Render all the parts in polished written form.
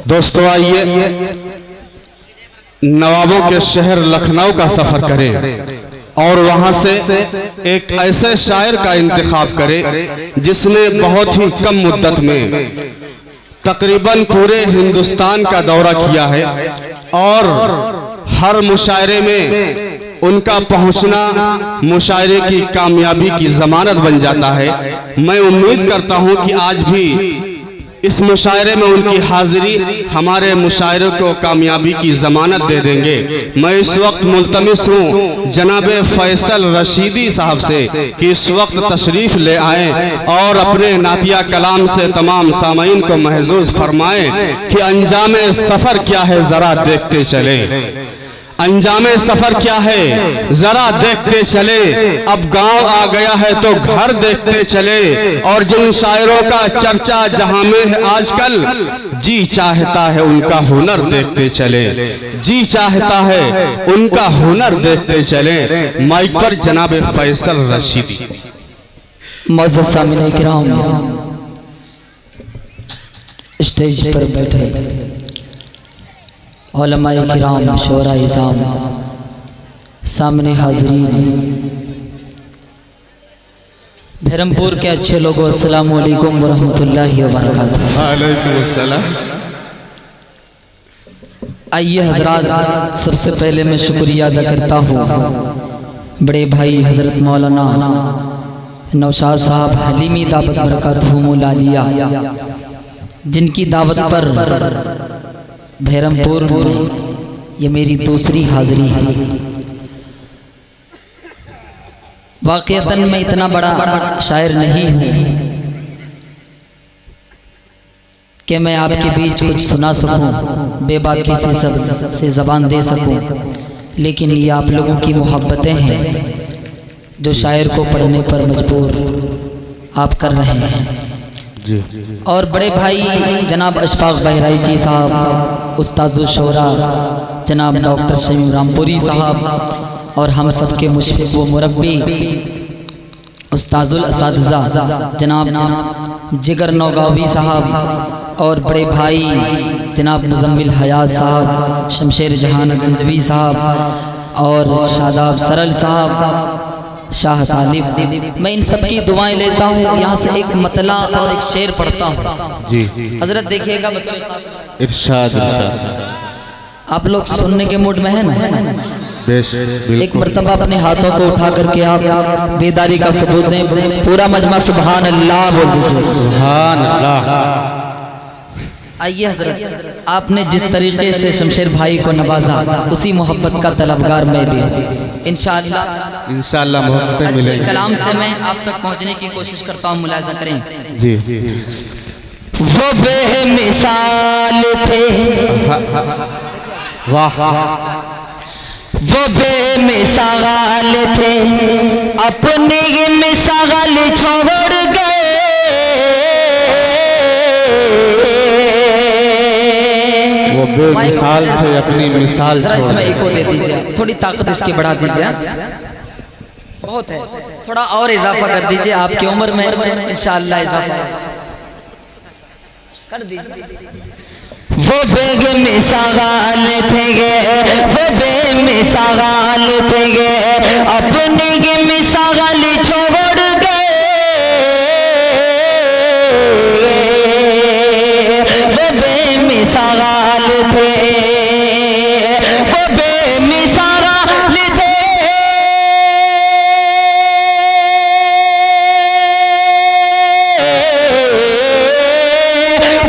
दोस्तों आइए नवाबों के शहर लखनऊ का सफर करें और वहां से एक ऐसे शायर का इंतखाब करें जिसने बहुत ही कम मुद्दत में तकरीबन पूरे हिंदुस्तान का दौरा किया है और हर मुशायरे में उनका पहुंचना मुशायरे की कामयाबी की जमानत बन जाता है। मैं उम्मीद करता हूं कि आज भी इस मुशायरे में उनकी हाजिरी हमारे मुशायरे को कामयाबी की जमानत दे देंगे। मैं इस वक्त मुल्तमिस हूँ जनाबे फैसल रशीदी साहब से कि इस वक्त तशरीफ ले आएं और अपने नातिया कलाम से तमाम सामईन को महजूज फरमाएं कि अंजामे सफर क्या है जरा देखते चले। अंजामे सफर क्या है जरा देखते चले, अब गांव आ गया है तो घर देखते चले। और जिन शायरों का चर्चा जहां में है आजकल, जी चाहता है उनका हुनर देखते चले, जी चाहता है उनका हुनर देखते चले। माइक पर जनाब फैसल रशीदी। मौजूद सामने किराम स्टेज पर बैठे उलमाए किराम, शोरा इज़ाम, सामने हाज़रीन, बहरमपुर के अच्छे लोगों, अस्सलामु अलैकुम व रहमतुल्लाहि व बरकातुहू। वालेकुम अस्सलाम। आइए हजरात, सबसे पहले मैं शुक्रिया अदा करता हूँ बड़े भाई हजरत मौलाना नौशाद साहब हलीमी दावत बरकातुहू लालिया, जिनकी दावत पर बहरमपुर में ये मेरी दूसरी हाजिरी है। वाक़ईतन मैं इतना बड़ा शायर नहीं हूँ कि मैं आपके बीच कुछ सुना सकूं, बेबाकी से सब से ज़बान दे सकूं, लेकिन ये आप लोगों की मोहब्बतें हैं जो शायर को पढ़ने पर मजबूर आप कर रहे हैं। जी। और बड़े भाई जनाब अशफाक बहराइची साहब, उस्ताद शोरा जनाब डॉक्टर शमीम रामपुरी साहब, और हम सब के मुशफ़िक़ व मुरब्बी उस्ताजुल असातिज़ा जनाब जिगर नौगावी साहब, और बड़े भाई जनाब मुज़म्मिल हयात साहब, शमशेर जहान गंजवी साहब, और शादाब सरल साहब, शाह तालिब। मैं इन सब की दुआएं लेता हूँ। यहाँ से एक मतला और एक शेर पढ़ता हूँ। जी हजरत देखिएगा, इरशाद इरशाद। आप लोग सुनने के मूड में है ना? बेश, एक मर्तबा अपने हाथों को उठा करके आप बेदारी का सबूत दें। पूरा मजमा सुभान अल्लाह बोल दीजिए। सुभान अल्लाह। आइए हजरत, आपने जिस तरीके से शमशेर भाई को नवाजा, उसी मोहब्बत का तलबगार मैं भी हूँ। इंशाअल्लाह इंशाअल्लाह मोहब्बतें अच्छे मिलेंगी। कलाम से मैं आप तक पहुँचने की कोशिश करता हूँ, मुलाजा करें। जी। वो बेमिसाल थे, वाह, वो बेमिसाल थे, अपनी मिसाल छोड़ गए। वो बेमिसाल थे, अपनी मिसाल छोड़ इसमें इको दे दीजिए, थोड़ी ताकत इसकी बढ़ा दीजिए, बहुत है, थोड़ा और इजाफा कर दीजिए। आपकी उम्र में इंशाअल्लाह इजाफा कर दीजिए। वो बेमिसाल थे गे, वो बेमिसाल थे गे, अपनी मिसाल छोड़ गए। वो बेमिसाल थे, वो बेमिसाल थे,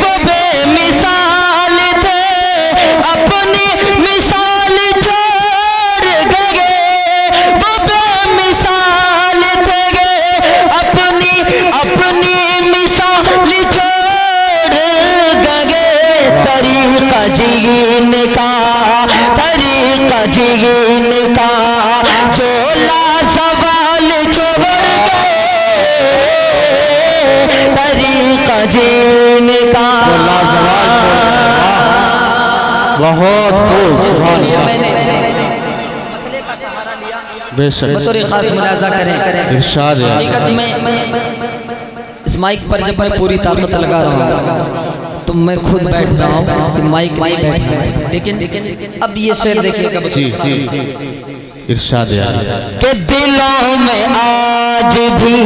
वो बेमिसाल थे, अपनी मिसाल छोड़ गए। वो बेमिसाल थे, अपनी अपनी मिसाल छोड़ गए। तरीका जीने का, तरीका जीने का, जो लाजवाल छोड़ गए। तरीका जीने का, बहुत खूब। सुभान अल्लाह। मैंने मतले का सहारा लिया, बेशक बतौर खास मुलाजा करें। इरशाद हकीकत में इस माइक पर जब मैं पूरी ताकत लगा रहा हूँ तो मैं खुद बैठ रहा हूँ कि माइक नहीं बैठ रहा है, लेकिन अब ये शेर देखिएगा जी इरशाद के दिलों में आज भी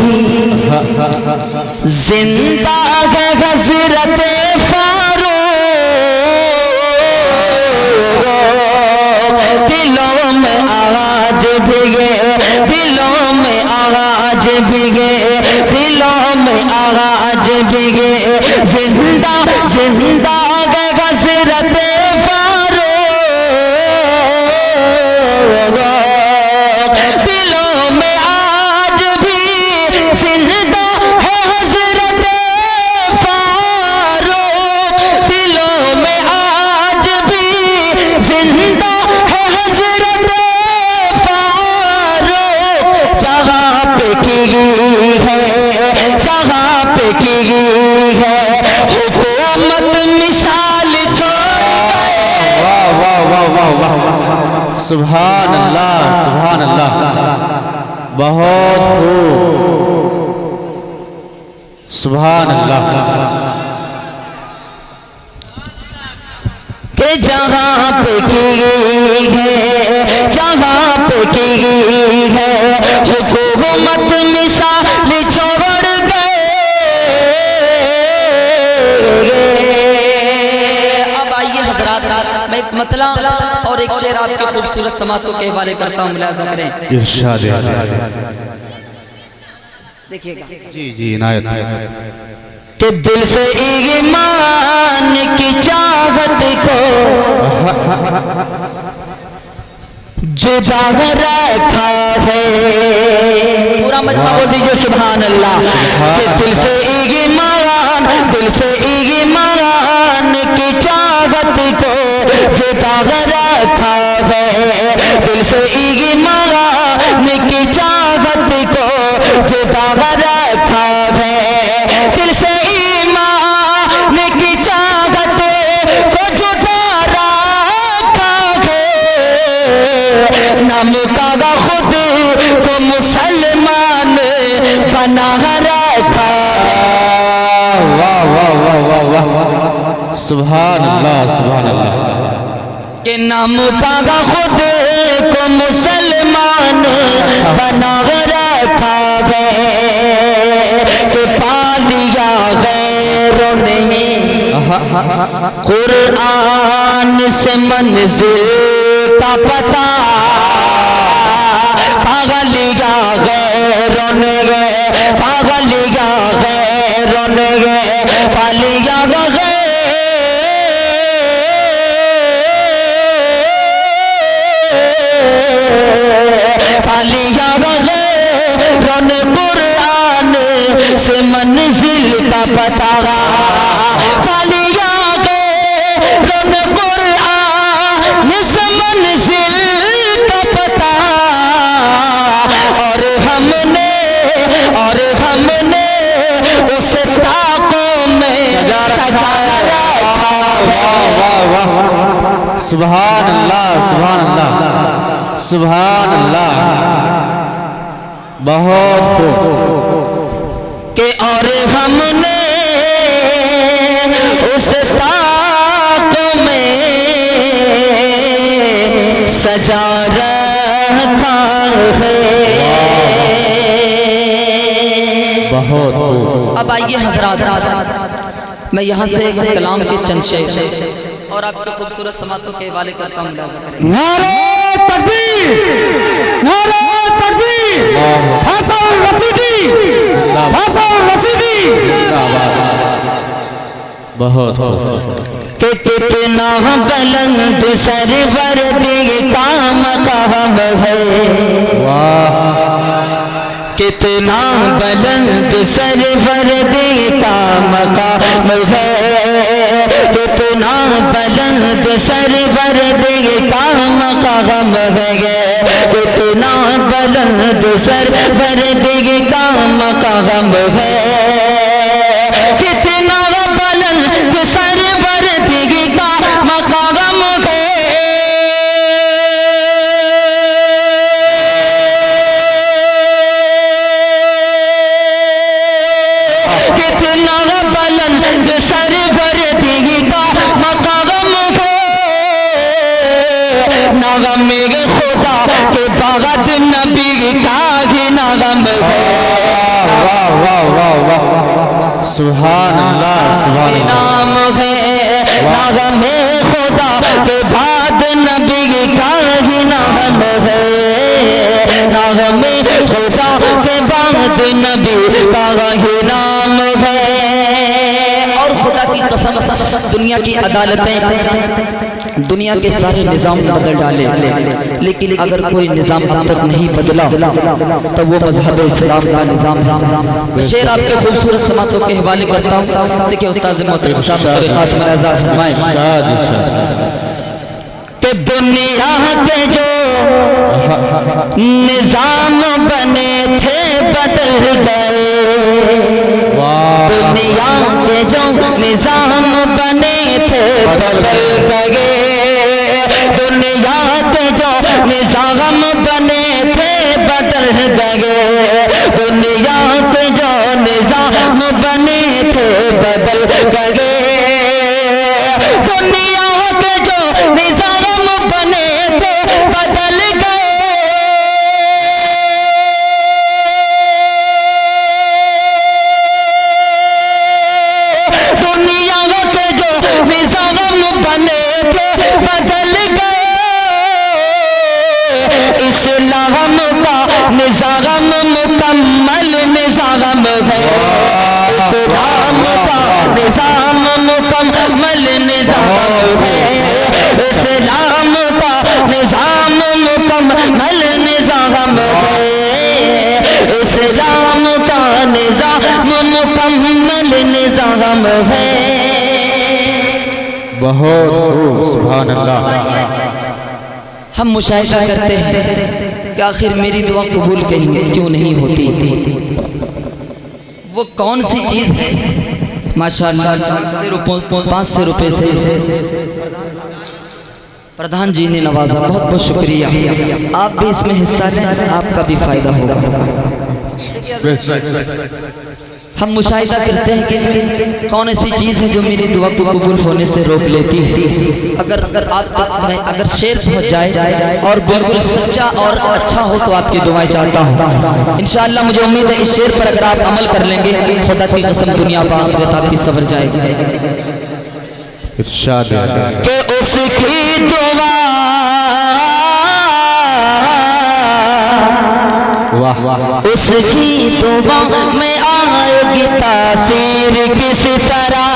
जिंदा है हज़रत फारूक, दिलों में आज भी दिलों में आज भी दिलों में आज भी जिंदा जिंदा है हज़रत फारूक, दिलों में आज भी जिंदा है हज़रत फारूक, दिलों में आज भी जिंदा है हज़रत फारूक, जहाँ पे की है जहाँ पे की है हुकूमत मिसाल छोड़। वाह वाह वाह वाह वाह, सुभान अल्लाह सुभान अल्लाह, बहुत खूब, सुभान अल्लाह। के जहाँ पे की है जहाँ पे की है हुकूमत मिसाल छोड़ गए। अब आइए हजरात, मैं एक मतला और एक शेर आपके खूबसूरत समातों के हवाले करता हूँ, मुलाजा करें। इरशाद देखिएगा जी जी इनायत कि दिल से ईमान की चाहत को जुदा रखा है, पूरा मजमा बोल दीजिए सुभान अल्लाह। कि दिल से ईमान की चाहत को जुदा रखा है, दिल से ईमान की चाहत को जुदा रखा है, दिल से ईमान की चाहत को जुदा रखा है, नाम का खुद को मुसलमान बना रखा है। वाह वाह वाह वाह वाह, सुभान अल्लाह सुभान अल्लाह। के नाम का खुद को मुसलमान बना रखा है, कि पा लिया गैरों ने कुरान से मंजिल का पता, पागल लिया गैरों ने पागल लिया गैरों ने पालिया गए पालिया गए रन कुरान से मंजिल का पता, पालिया गए रन कुरान से मंजिल का पता, और हमने उस ताकों में सजा रखा। वाह वाह, सुभान अल्लाह सुभान अल्लाह सुभान अल्लाह, बहुत खूब। के और हमने उस ताकों में सजा रखा है। बहुत खूब। अब आइए हजरात, मैं यहाँ से कलाम के चंद शेर और आपके खूबसूरत समातों के हवाले करता हूँ, मुलाजा करें। नारे तकबीर, नारे तकबीर, हसन रशीदी, हसन रशीदी। बहुत खूब। कि कितना बुलंद सरवर दिए काम काम है, वाह, कितना बुलंद सरवर दिए काम काम है, कितना बुलंद सरवर दिए काम काम है, कितना बुलंद सरवर दिए काम काम है, कितना बुलंद सरवर दिए काम काम है। कितना बुलंद सरवर दिए नगम खुदा के बगत नबी का ही नगम है। वाह वाह वाह वाह, सुभान अल्लाह सुभान अल्लाह। नाम है नगम खुदा के बाद नबी का ही नगम है। नगम खुदा के बाद नबी का ही नाम है। और खुदा की कसम, दुनिया की अदालतें, दुनिया के सारे निज़ाम बदल डाले, लेकिन अगर कोई निज़ाम अब तक नहीं बदला तो वो मजहब इस्लाम का निज़ाम है। शेर आपके खूबसूरत समातों के हवाले करता हूँ। देखिए उस्ताद मोहतरम साहब खास मलाज़ा फरमाएं कि दुनिया के जो निज़ाम बने थे बदल गए। दुनिया के जो निज़ाम बने थे बदल गए। दुनिया के जो निज़ाम बने थे बदल गए। दुनिया के जो निज़ाम बने थे बदल गए। दुनिया के जो निज़ाम बने थे बदल गए। दुनिया के जो निज़ाम बने थे बदल गए। इस्लाम का निज़ाम मुकम्मल निज़ाम है। इस्लाम का निज़ाम मुकम्मल निज़ाम है। इस्लाम का निज़ाम मुकम्मल निज़ाम है। इस्लाम का निज़ाम मुकम्मल निज़ाम है। बहुत खूब, सुभान अल्लाह। हम मुशाहिदा करते हैं कि आखिर मेरी दुआ कबूल क्यों नहीं होती। वो कौन सी चीज़ है? माशाअल्लाह 500 रुपये से प्रधान जी ने नवाजा, बहुत बहुत शुक्रिया। आप भी इसमें हिस्सा लें, आपका भी फायदा होगा। हम मुशाहिदा करते हैं कि कौन ऐसी चीज़ है जो मेरी दुआ को कबूल होने से रोक लेती है। अगर आप तक में अगर शेर पहुंच जाए और बिल्कुल सच्चा और अच्छा हो तो आपकी दुआएं चाहता हूँ। इंशाअल्लाह मुझे उम्मीद है इस शेर पर अगर आप अमल कर लेंगे, खुदा की कसम दुनिया व आखिरत आपकी सवर जाएगी। इरशाद कि उसकी दुआ वाह, उसकी दुआ में आएगी तासीर किस तरह।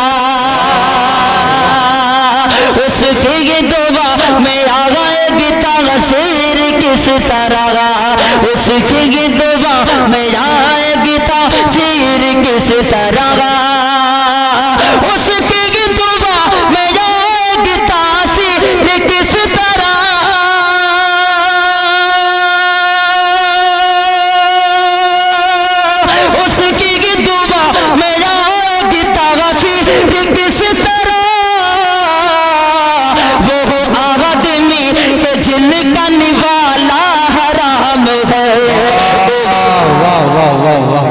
उसकी दुआ में आएगी तासीर किस तरह। उसकी दुआ में आएगी तासीर किस तरह। उसकी दुआ में आएगी तासीर किस तरह। किस तरह वो आदमी के जिनका निवाला हराम है। वाह वाह वाह वाह,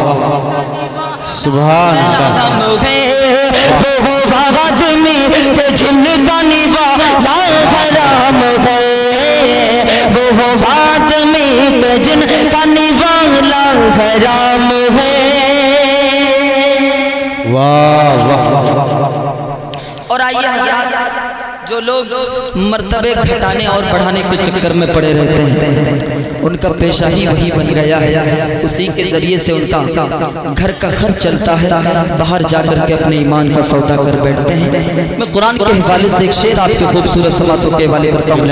सुभान अल्लाह। वो आदमी के जिनका निवाला हराम है। वो आदमी के जिनका निवाला हराम है। वाह वाह। और आइए हज़रात, जो लोग मर्तबे घटाने और बढ़ाने के चक्कर में पड़े रहते हैं, उनका पेशा ही वही बन गया है। उसी के ज़रिए से उनका घर का खर्च चलता है। बाहर जाकर के अपने ईमान का सौदा कर बैठते हैं। मैं कुरान के हवाले से एक शेर आपके खूबसूरत समातों के हवाले करता हूँ।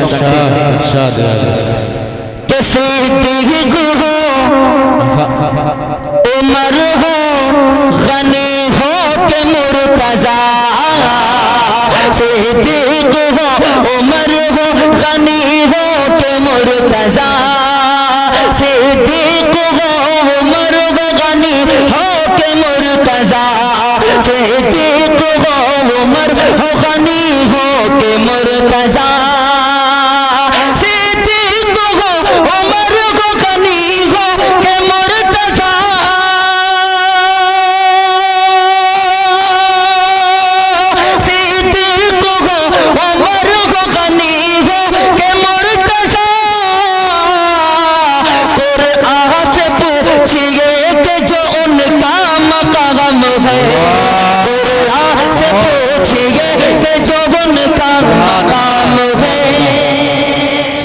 उमर हो गनी हो के मुर्तज़ा, सिद्दीक़ हो उमर हो गनी हो के मुर्तज़ा। सिद्दीक़ हो उमर हो गनी हो के मुर्तज़ा। सिद्दीक़ हो उमर हो गनी हो के मुर्तज़ा। सिद्दीक़ हो उमर हो गनी हो के मुर्तज़ा। सिद्दीक़ हो उमर हो गनी हो के मुर्तज़ा।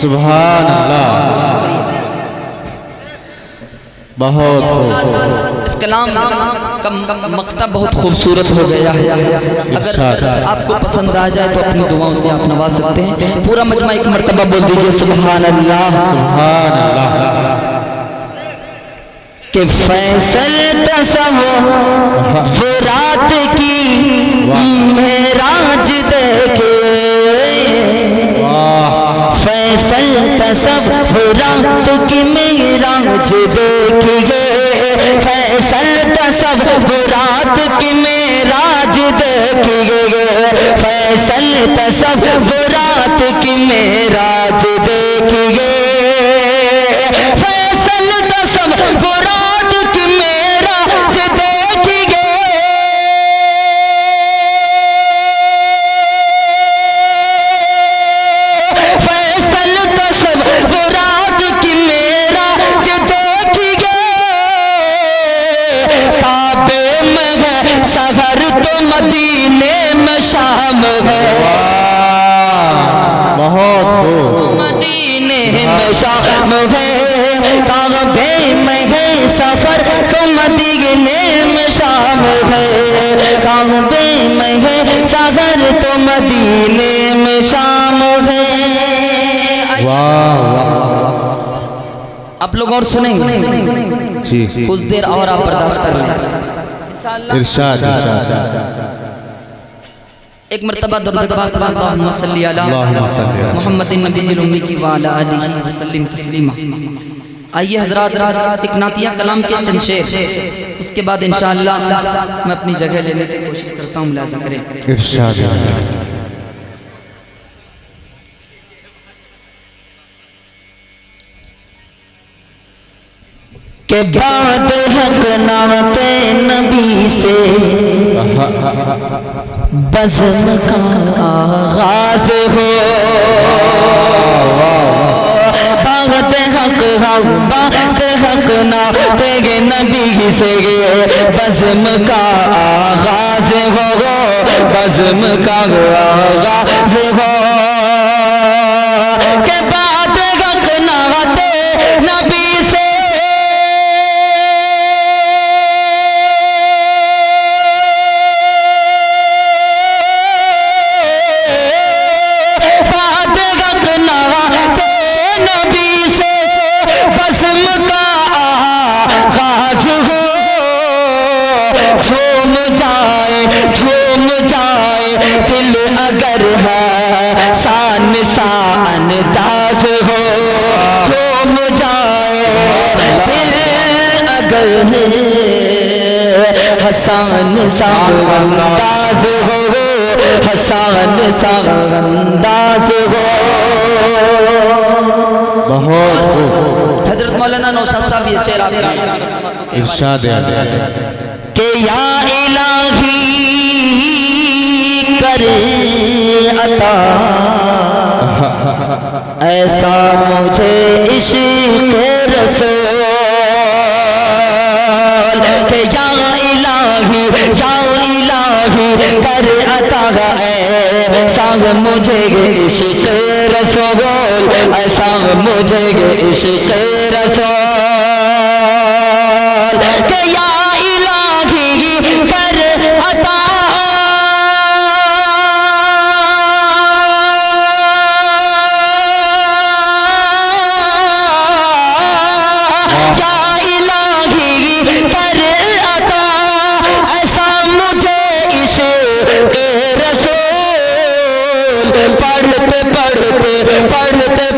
सुभान अल्लाह, बहुत खूब। इस कलाम का मक्ता बहुत खूबसूरत हो गया है। अगर आपको पसंद आ जाए तो अपनी दुआओं से आप नवाज सकते हैं। पूरा मजमा एक मर्तबा बोल दीजिए सुभान अल्लाह, सुभान अल्लाह। कि फैसल तसव्वुरात की मेराज देखे, फैसल तसव्वुरात की मेराज देखिए, फैसल तसव्वुरात की मेराज देखिए, फैसल तसव्वुरात की मेराज देखिए, फैसल तसव्वुरात की मेराज देखिए, फैसल तसव्वुरात की मेराज देखिए, काबे में है सहर तो मदीने में शाम है, बहुत खूब। मदीने में शाम है, काबे में है सफर तो मदीने में शाम है, काबे में है सफर तो मदीने में शाम है। वाह वाह आप लोग और सुनेंगे जी, कुछ देर और आप बर्दाश्त कर लें। इरशाद इरशाद। एक मर्तबा दर्द अल्लाहुम्मा सल्ली अला मुहम्मदिन नबील उम्मी की व अला आलिहि व सल्लिम तस्लीमा। आइए हजरात, एक नातिया कलाम के चंद शेर, उसके बाद इंशाअल्लाह मैं अपनी जगह लेने की कोशिश करता हूँ, मुलाजा करें। इरशाद। के बाद हक नाते नबी से बज़्म का आगाज हो, बात हक बात हक नाते नबी से बज़्म का आगाज हो, बज़्म का आगाज हो, के बाद हक नाते नबी से दिल अगर है सान सा अंदाज हो, झूम जाए दिल अगर है हसान सा अंदाज हो, हसान सा अंदाज हो। बहुत खूब। हजरत मौलाना नौशाद साहब ये शेर आपका इरशाद के या इलाही कर अता ऐसा मुझे इश्क़ रसूल, के या इलाही कर अता ऐसा मुझे इश्क़ रसूल, ऐसा मुझे इश्क़ रसूल, के या इलाही कर अता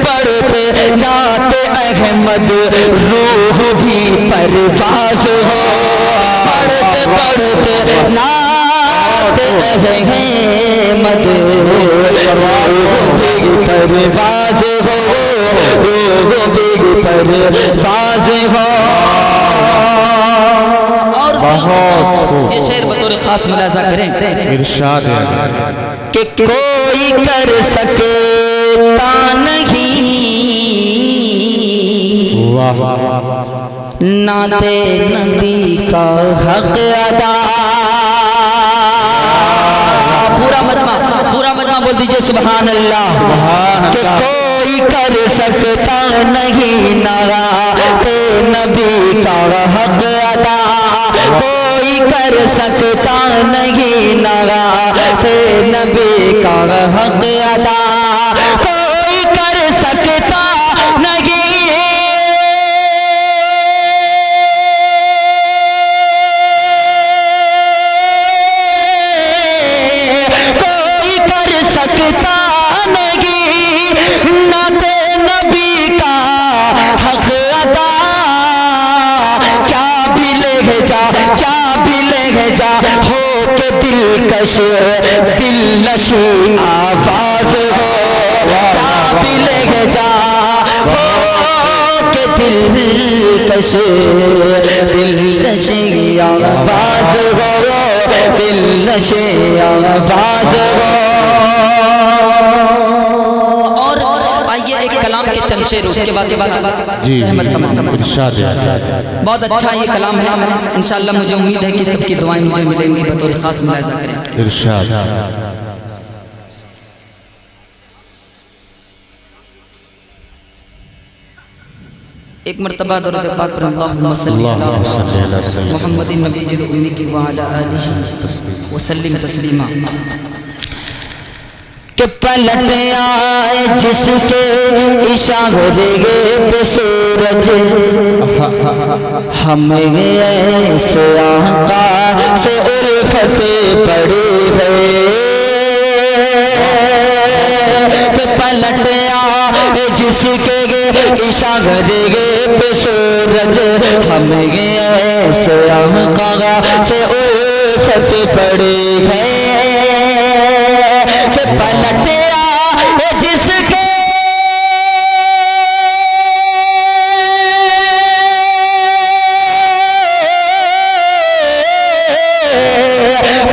पढ़ते नात अहमद रूह भी परवाज़ हो, पढ़ते पढ़ते नात अहमद रूह भी परवाज़ हो, रूह भी परवाज़ हो। और बहुत ये शेर बतौर खास मुलाजा करें। इरशाद कि कोई कर सकता नहीं वाह नाते नबी का हक अदा। पूरा मजमा बोल दीजिए सुभान अल्लाह। कि कोई कर सकता नहीं नाते नबी का हक अदा, कोई कर सकता नहीं नाते नबी का हक अदा, कोई कर सकता नहीं, कोई कर सकता नहीं नाते नबी का हक अदा। क्या भी ले जा, क्या भी ले जा हो के दिलकश दिलनशी आवाज हो, क्या भी ले जा हो के दिलकश दिलनशी आवाज हो, दिलनशी आवाज हो। और आइए एक कलाम के चंद शेर, उसके बाद जी अहमद तमाम। इरशाद है। बहुत अच्छा ये कलाम है, इंशाअल्लाह मुझे उम्मीद है कि सबकी दुआएं मुझे मिलेंगी, बतौर खास मुलाहिजा करें। इरशाद। एक मर्तबा दरूद पाक पर अल्लाहुम्मा सल्ली अला मुहम्मदिन नबीजिल उम्मी की व अला आलिहि व सल्लिम तस्लीमा। के पलट आए जिसके इशारे पे सूरज, हमें ऐसे आका से उल्फत पड़ी है। के पलट आए जिसके इशारे पे सूरज, हमें ऐसे आका से उल्फत पड़ी है। के पलट आए जिसके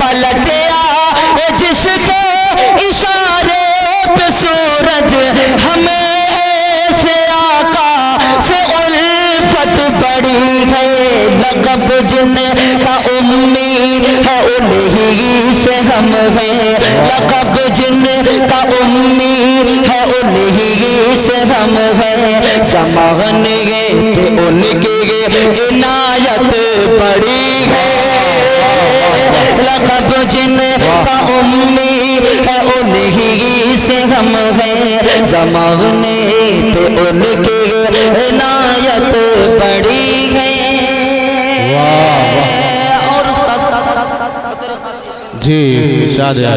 पलट आए जिसके इशारे पे सूरज, हमें ऐसे आका से उल्फत बड़ी है। लक़ब जिनका उम्मी है उन्हीं से हम हैं, लक़ब जिनका उम्मी है उन्हीं से हम हैं। ज़माने पे उनकी इनायत बड़ी है। लक़ब जिनका उम्मी है उन्हीं से हम हैं। ज़माने पे उनकी इनायत बड़ी है। और जी इरशाद है।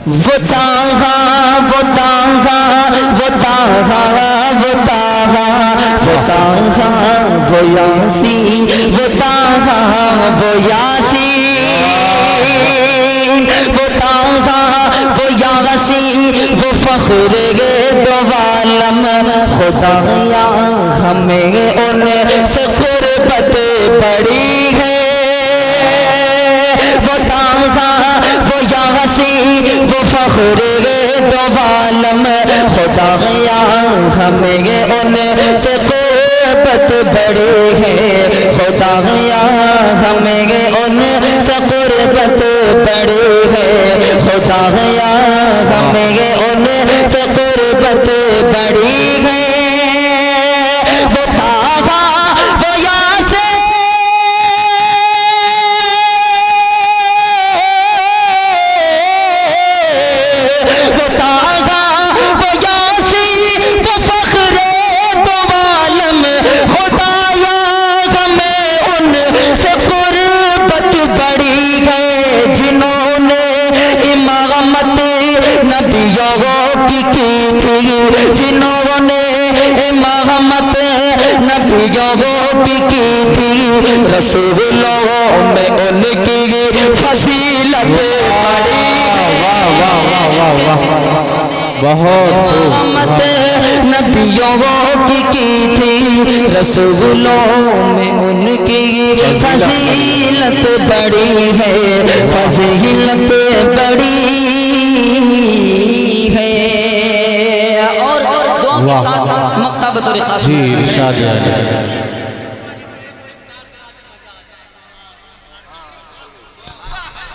वो ताहा वो ताहा वो ताहा वो ताहा वो ताहा वो यासी वो ताहा वो यासी वो ताहा वो यासी वो फख्र गे दो आलम। खुदाया हमें उनसे कुर्बत पड़ी है। वो ताहा वो यासी वो फख्र दो आलम। खुदाया हमें उनसे कुर्बत बड़ी है। खुदाया हमें उनसे कुर्बत बड़ी है। खुदाया हमें उनसे कुर्बत बड़ी है। वो ताहा वो यासी वो ताहा वो यासी वो फख्र दो आलम। खुदाया हमें उनसे कुर्बत बड़ी है। जिन्होंने इमामत नबियों की थी, जिन्होंने इमामत नबियों की थी, रसूलों में उनकी फजीलत बड़ी बहुत इमामत नबियों की थी, रसूलों में उनकी फजीलत बड़ी है। फजीलत बड़ी है। और दुआ के साथ मक्ता बतौर खास। जी इरशाद है।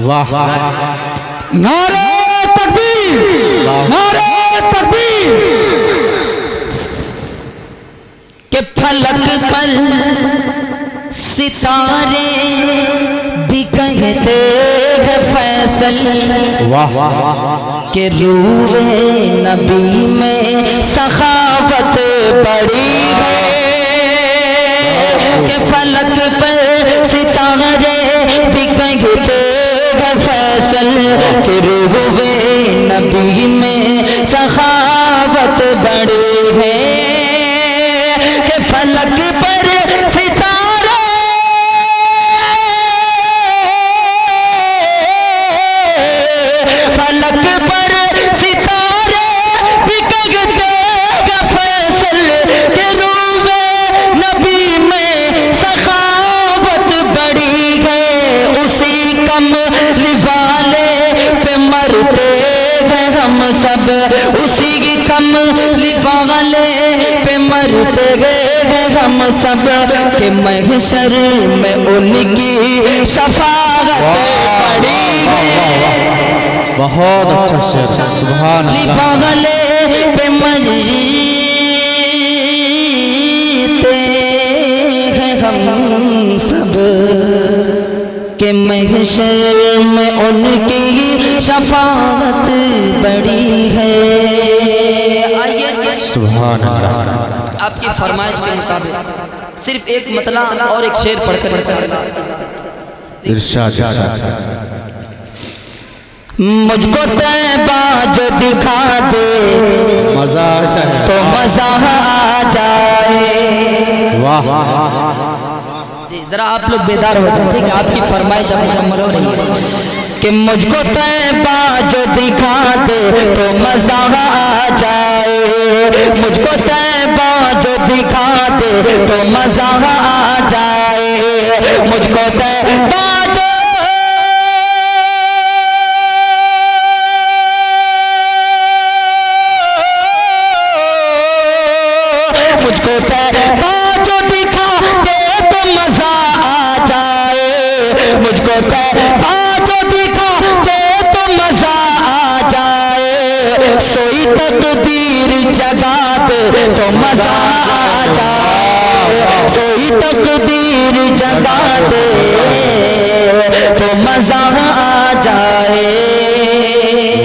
वाह नारे तकबीर, नारे तकबीर। पर सितारे भी कहते हैं फैसल, वाह के रूहे नबी में सखावत बड़ी है, के फलक पर सितारे भी कहते हैं फैसल, के रूहे नबी में सखावत बड़ी है, के फलक पर सितारे फलक पर सितारे भी कहते हैं फैसल, के रूहे नबी में सखावत बड़ी है, उसी कमली वाले पे मरते हैं हम सब, उसी की कमली वाले पे मरते हैं हम सब, के महशर में उनकी शफाअत पड़ी है। बहुत अच्छा शेर, सुभान अल्लाह। वाले पे मरते हैं हम सब, के महशर में उनकी शफाअत बड़ी है। आइए सुभान अल्लाह। आपकी फरमाइश के मुताबिक सिर्फ एक मतला और एक शेर पढ़कर इरशाद इरशाद। मुझको तैबा जो दिखा दे मजा है तो मजा आ जाए। वाह जी जरा आप लोग बेदार हो जाए, ठीक है, आपकी फरमाइश अब मुकम्मल हो रही है कि मुझको तैबा जो दिखा दे तो मजा आ जाए, मुझको तैबा जो दिखा दे तो मजा आ जाए, मुझको तैबा जो मुझको तैबा जो दिखा दे तो मजा आ जाए, मुझको तैबा जो दिखा दे तो मजा आ जाए, सोई तकदीर जगा दे तो मजा आ जाए, सोई तकदीर जगा दे तो मजा आ जाए।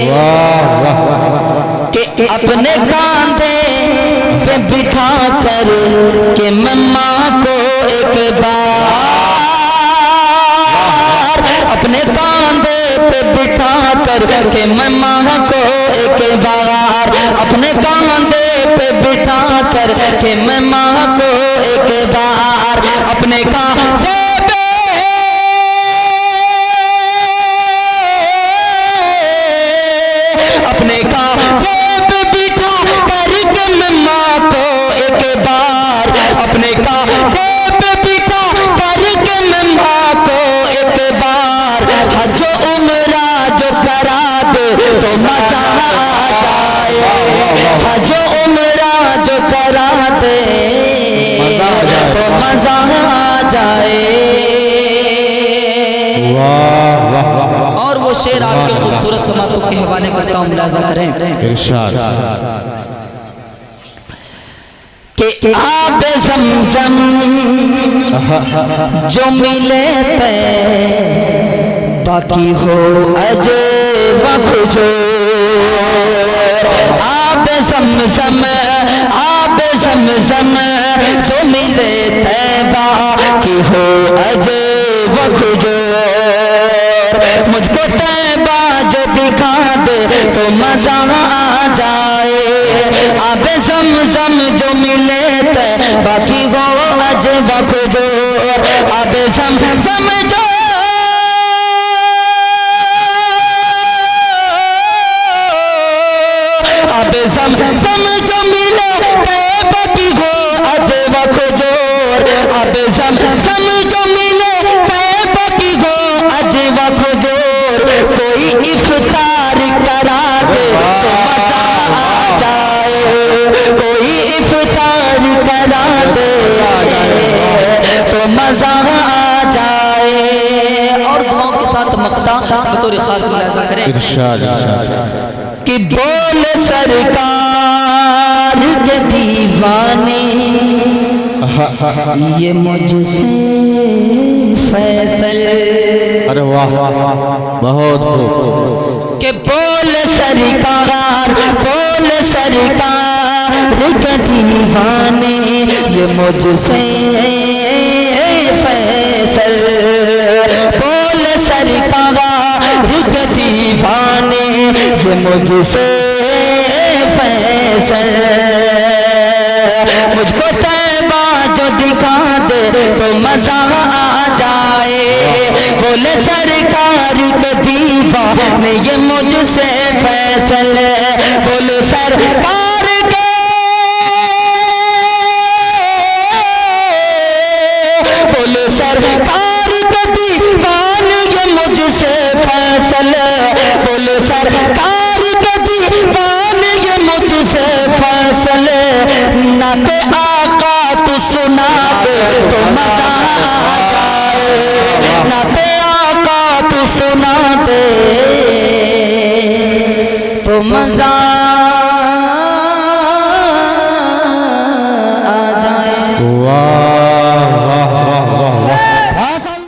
वाह वाह कि अपने कांधे पे बिठा कर के मैं माँ को एक बार, अपने कांधे पे बिठा कर के मैं माँ को एक बार, अपने कांधे पे बिठा कर के मैं माँ को एक बार, अपने कांधे अपने कांधे पे बिठा करके मैं माँ को एक बार, अपने कांधे पे बिठा करके मैं माँ को एक बार, हज उम्रा जो करा दे तो मजा आ जाए, हज उम्रा जो करा दे तो मजा आ जाए। वाह वाह और वो शेर आपके खूबसूरत समातों के हवाले करता हूँ, मुलाजा करें। इरशाद। कि आब ज़मज़म जो मिले ते बाकी हो अजे वखजो, आब ज़मज़म जो मिले ते बाकी हो अजे वखजो, मुझको तैबा जो दिखा दे तो मजा आ जाए, आबे ज़मज़म जो मिले ते बाकी वो अजे वखजोर, आबे ज़मज़म जो आबे ज़मज़म जो मिले ते बाकी वो अजे वखजोर, आबे ज़मज़म जो मिले ते बाकी वो अजे वखजोर, कोई इफ्तार करा दे तो मजा आ जाए, कोई इफ्तार करा दे तो मजा आ जाए। और दुआओं के साथ मक्ता बतौर खास मुलाजा करें। इरशाद इरशाद। कि बोल सरकार के दीवाने ये मुझसे फैसल। अरे वाह, बहुत खूब। के बोल सरकार, बोल सरकार के दीवाने, ये मुझसे फैसल। बोल सरकार के दीवाने, ये मुझसे फैसल। मुझको तैबा जो दिखा दे तो मजा आ जाए। बोले सरकार के दीवाने, ये मुझसे फैसल। बोले सरकार के, बोले सरकार के दीवाने, ये मुझसे फैसल। बोले सरकार के दीवाने, ये मुझसे फैसल। नाते आका तू सुना दे तो मजा आ जाए। नाते आका तू सुना दे तो मजा